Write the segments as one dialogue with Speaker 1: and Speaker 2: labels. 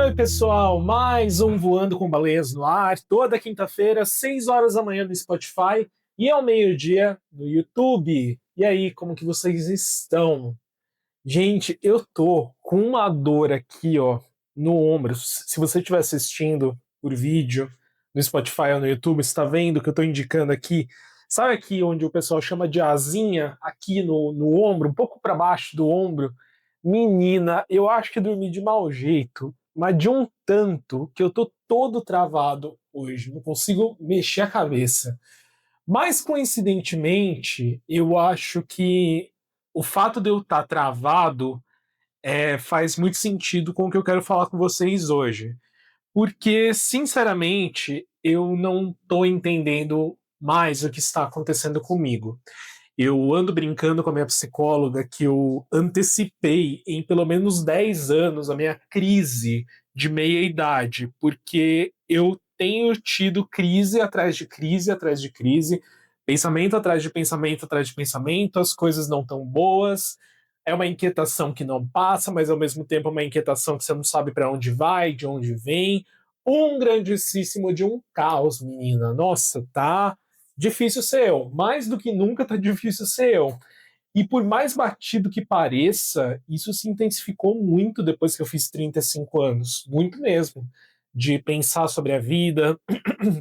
Speaker 1: Oi, pessoal, mais um Voando com Baleias no ar, toda quinta-feira, 6 horas da manhã no Spotify e ao meio-dia no YouTube. E aí, como que vocês estão? Gente, eu tô com uma dor aqui, ó, no ombro. Se você estiver assistindo por vídeo no Spotify ou no YouTube, você tá vendo que eu tô indicando aqui. Sabe aqui onde o pessoal chama de asinha, aqui no ombro, um pouco para baixo do ombro? Menina, eu acho que dormi de mau jeito, mas de um tanto que eu tô todo travado hoje, não consigo mexer a cabeça. Mas coincidentemente, eu acho que o fato de eu estar travado faz muito sentido com o que eu quero falar com vocês hoje. Porque, sinceramente, eu não estou entendendo mais o que está acontecendo comigo. Eu ando brincando com a minha psicóloga que eu antecipei em pelo menos 10 anos a minha crise de meia-idade, porque eu tenho tido crise atrás de crise atrás de crise, pensamento atrás de pensamento atrás de pensamento, as coisas não tão boas, é uma inquietação que não passa, mas ao mesmo tempo é uma inquietação que você não sabe para onde vai, de onde vem, um grandíssimo de um caos, menina. Nossa, tá difícil ser eu. Mais do que nunca tá difícil ser eu. E por mais batido que pareça, isso se intensificou muito depois que eu fiz 35 anos. Muito mesmo. De pensar sobre a vida,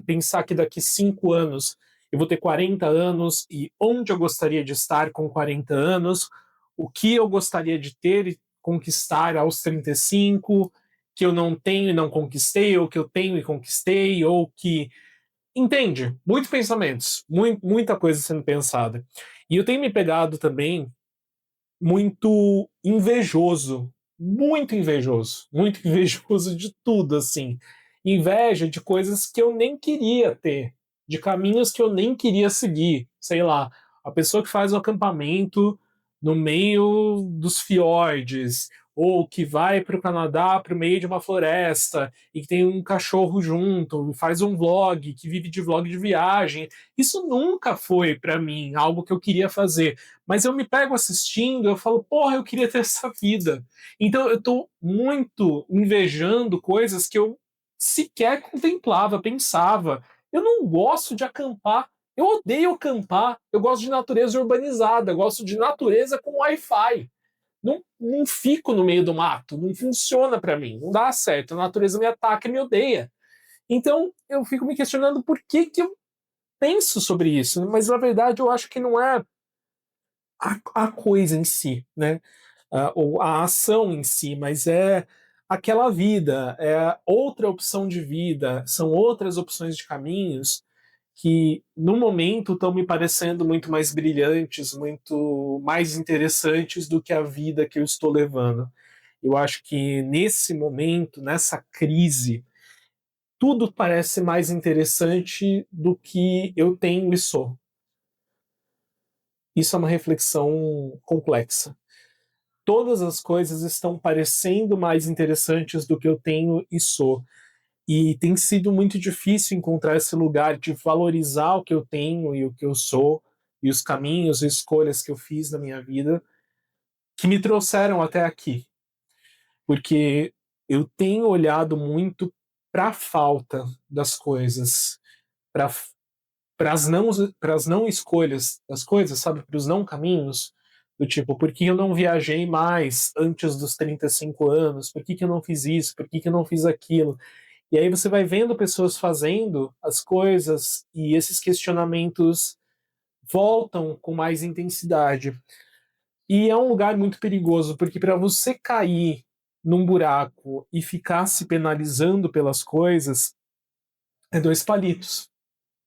Speaker 1: pensar que daqui 5 anos eu vou ter 40 anos e onde eu gostaria de estar com 40 anos, o que eu gostaria de ter e conquistar aos 35, que eu não tenho e não conquistei, ou que eu tenho e conquistei, ou que entende? Muitos pensamentos, muita coisa sendo pensada. E eu tenho me pegado também muito invejoso de tudo, assim. Inveja de coisas que eu nem queria ter, de caminhos que eu nem queria seguir. Sei lá, a pessoa que faz o acampamento no meio dos fiordes, ou que vai para o Canadá, para o meio de uma floresta, e que tem um cachorro junto, faz um vlog, que vive de vlog de viagem. Isso nunca foi para mim algo que eu queria fazer, mas eu me pego assistindo, eu falo, porra, eu queria ter essa vida. Então eu tô muito invejando coisas que eu sequer contemplava, pensava. Eu não gosto de acampar. Eu odeio acampar. Eu gosto de natureza urbanizada. Eu gosto de natureza com Wi-Fi. Não fico no meio do mato. Não funciona para mim. Não dá certo. A natureza me ataca e me odeia. Então eu fico me questionando por que eu penso sobre isso. Mas na verdade eu acho que não é a coisa em si, né? Ou a ação em si, mas é aquela vida, é outra opção de vida, são outras opções de caminhos que no momento estão me parecendo muito mais brilhantes, muito mais interessantes do que a vida que eu estou levando. Eu acho que nesse momento, nessa crise, tudo parece mais interessante do que eu tenho e sou. Isso é uma reflexão complexa. Todas as coisas estão parecendo mais interessantes do que eu tenho e sou. E tem sido muito difícil encontrar esse lugar de valorizar o que eu tenho e o que eu sou, e os caminhos e escolhas que eu fiz na minha vida, que me trouxeram até aqui. Porque eu tenho olhado muito para a falta das coisas, para as não escolhas das coisas, sabe? Para os não caminhos. Do tipo, por que eu não viajei mais antes dos 35 anos? Por que eu não fiz isso? Por que eu não fiz aquilo? E aí você vai vendo pessoas fazendo as coisas e esses questionamentos voltam com mais intensidade. E é um lugar muito perigoso, porque para você cair num buraco e ficar se penalizando pelas coisas, é dois palitos,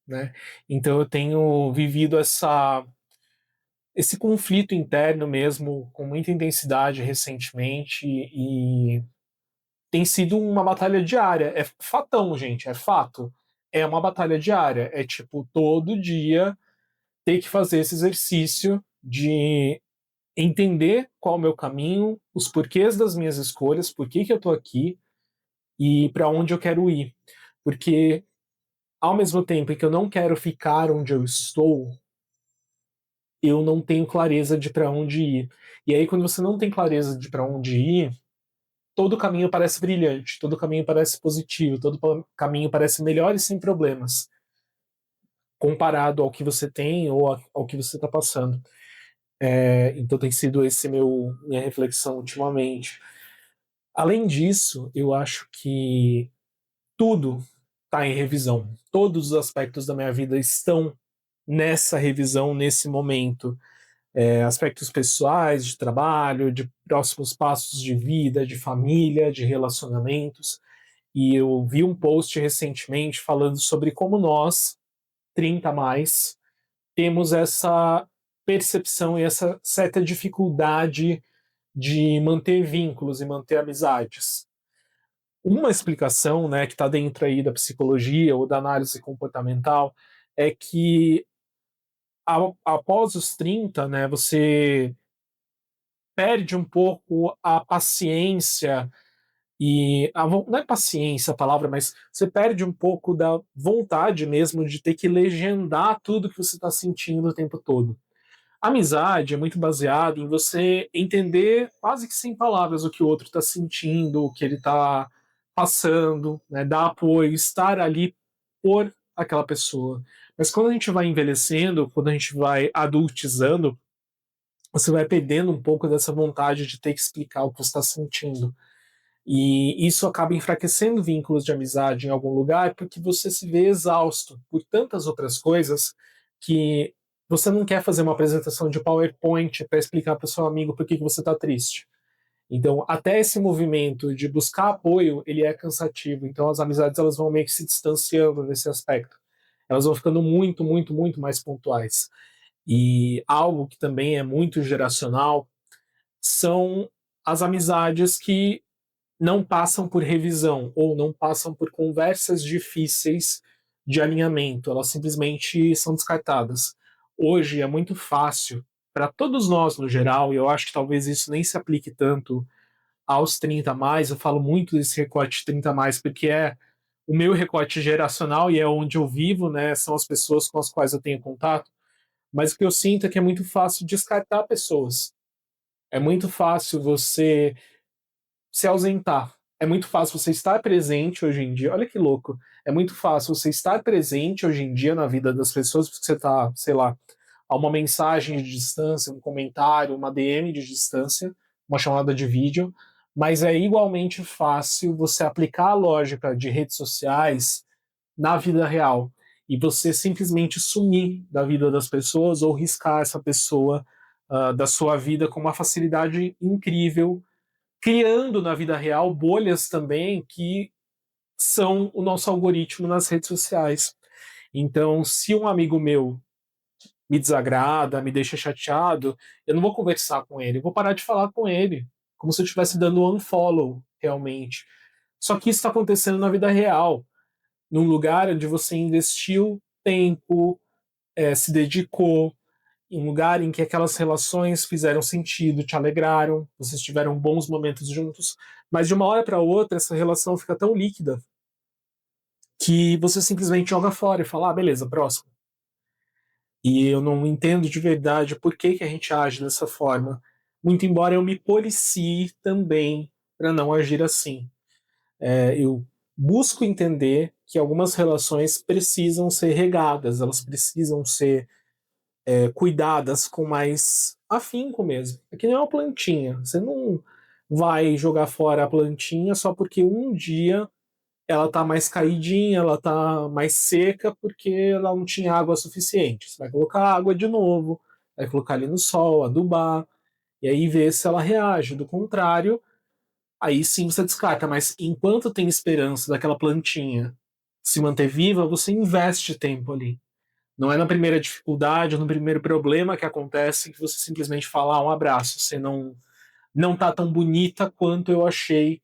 Speaker 1: né? Então eu tenho vivido esse conflito interno mesmo com muita intensidade recentemente e tem sido uma batalha diária. É fatão, gente, é fato. É uma batalha diária. É tipo, todo dia ter que fazer esse exercício de entender qual é o meu caminho, os porquês das minhas escolhas, por que eu tô aqui e para onde eu quero ir. Porque ao mesmo tempo que eu não quero ficar onde eu estou, eu não tenho clareza de para onde ir. E aí, quando você não tem clareza de para onde ir, todo caminho parece brilhante, todo caminho parece positivo, todo caminho parece melhor e sem problemas, comparado ao que você tem ou ao que você está passando. Então tem sido esse minha reflexão ultimamente. Além disso, eu acho que tudo está em revisão. Todos os aspectos da minha vida estão nessa revisão, nesse momento. Aspectos pessoais, de trabalho, de próximos passos de vida, de família, de relacionamentos. E eu vi um post recentemente falando sobre como nós, 30 a mais, temos essa percepção e essa certa dificuldade de manter vínculos e manter amizades. Uma explicação, né, que está dentro aí da psicologia ou da análise comportamental é que após os 30, né, você perde um pouco a paciência não é paciência a palavra, mas você perde um pouco da vontade mesmo de ter que legendar tudo que você está sentindo o tempo todo. A amizade é muito baseada em você entender quase que sem palavras o que o outro está sentindo, o que ele está passando, né, dar apoio, estar ali por aquela pessoa. Mas quando a gente vai envelhecendo, quando a gente vai adultizando, você vai perdendo um pouco dessa vontade de ter que explicar o que você está sentindo. E isso acaba enfraquecendo vínculos de amizade em algum lugar porque você se vê exausto por tantas outras coisas que você não quer fazer uma apresentação de PowerPoint para explicar para o seu amigo por que você está triste. Então, até esse movimento de buscar apoio, ele é cansativo. Então, as amizades elas vão meio que se distanciando nesse aspecto. Elas vão ficando muito, muito, muito mais pontuais. E algo que também é muito geracional são as amizades que não passam por revisão ou não passam por conversas difíceis de alinhamento, elas simplesmente são descartadas. Hoje é muito fácil para todos nós no geral, e eu acho que talvez isso nem se aplique tanto aos 30 a mais, eu falo muito desse recorte 30 a mais porque é o meu recorte geracional e é onde eu vivo, né? São as pessoas com as quais eu tenho contato, mas o que eu sinto é que é muito fácil descartar pessoas. É muito fácil você se ausentar. É muito fácil você estar presente hoje em dia. Olha que louco. É muito fácil você estar presente hoje em dia na vida das pessoas, porque você está, sei lá, a uma mensagem de distância, um comentário, uma DM de distância, uma chamada de vídeo, mas é igualmente fácil você aplicar a lógica de redes sociais na vida real e você simplesmente sumir da vida das pessoas ou riscar essa pessoa da sua vida com uma facilidade incrível, criando na vida real bolhas também que são o nosso algoritmo nas redes sociais. Então, se um amigo meu me desagrada, me deixa chateado, eu não vou conversar com ele, eu vou parar de falar com ele, como se eu estivesse dando um unfollow, realmente. Só que isso está acontecendo na vida real, num lugar onde você investiu tempo, se dedicou, em um lugar em que aquelas relações fizeram sentido, te alegraram, vocês tiveram bons momentos juntos, mas de uma hora para outra essa relação fica tão líquida que você simplesmente joga fora e fala, ah, beleza, próximo. E eu não entendo de verdade por que, que a gente age dessa forma, muito embora eu me policie também para não agir assim. Eu busco entender que algumas relações precisam ser regadas, elas precisam ser cuidadas com mais afinco mesmo. É que nem uma plantinha. Você não vai jogar fora a plantinha só porque um dia ela tá mais caidinha, ela tá mais seca porque ela não tinha água suficiente. Você vai colocar água de novo, vai colocar ali no sol, adubar, e aí ver se ela reage. Do contrário, aí sim você descarta. Mas enquanto tem esperança daquela plantinha se manter viva, você investe tempo ali. Não é na primeira dificuldade, no primeiro problema que acontece que você simplesmente fala um abraço. Você não tá tão bonita quanto eu achei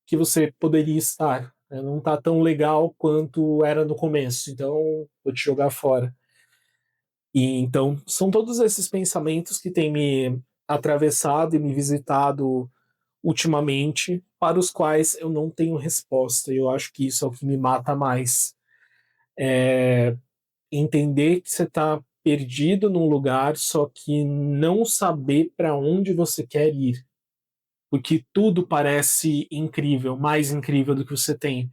Speaker 1: que você poderia estar. Né? Não tá tão legal quanto era no começo. Então, vou te jogar fora. E então, são todos esses pensamentos que têm me atravessado e me visitado ultimamente, para os quais eu não tenho resposta. E eu acho que isso é o que me mata mais. Entender que você está perdido num lugar, só que não saber para onde você quer ir. porque tudo parece incrível, mais incrível do que você tem.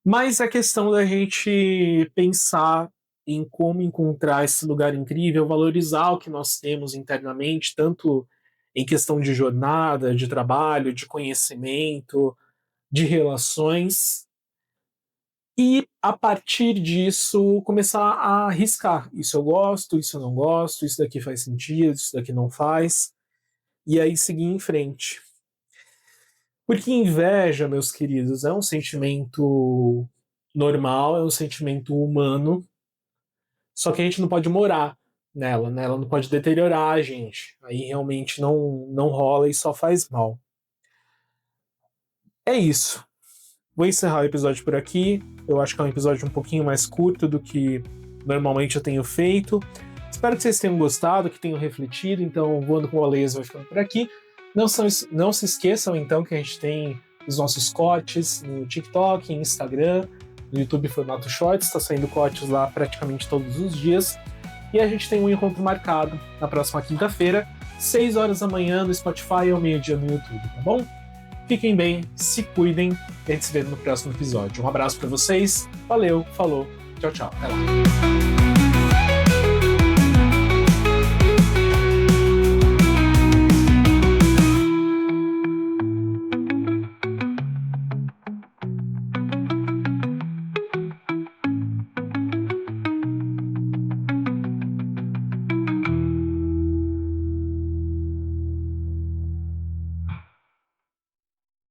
Speaker 1: Mas é questão da gente pensar em como encontrar esse lugar incrível, valorizar o que nós temos internamente, tanto em questão de jornada, de trabalho, de conhecimento, de relações, e a partir disso começar a arriscar. Isso eu gosto, isso eu não gosto, isso daqui faz sentido, isso daqui não faz, e aí seguir em frente. Porque inveja, meus queridos, é um sentimento normal, é um sentimento humano, só que a gente não pode morar nela, né? Ela não pode deteriorar a gente. Aí realmente não rola e só faz mal. É isso. Vou encerrar o episódio por aqui. Eu acho que é um episódio um pouquinho mais curto do que normalmente eu tenho feito. Espero que vocês tenham gostado, que tenham refletido. Então, Voando com Baleias vai ficando por aqui. Não se esqueçam, então, que a gente tem os nossos cortes no TikTok, Instagram, no YouTube formato Shorts. Está saindo cortes lá praticamente todos os dias. E a gente tem um encontro marcado na próxima quinta-feira, 6 horas da manhã no Spotify ou meio-dia no YouTube, tá bom? Fiquem bem, se cuidem e a gente se vê no próximo episódio. Um abraço para vocês, valeu, falou, tchau, tchau, até lá.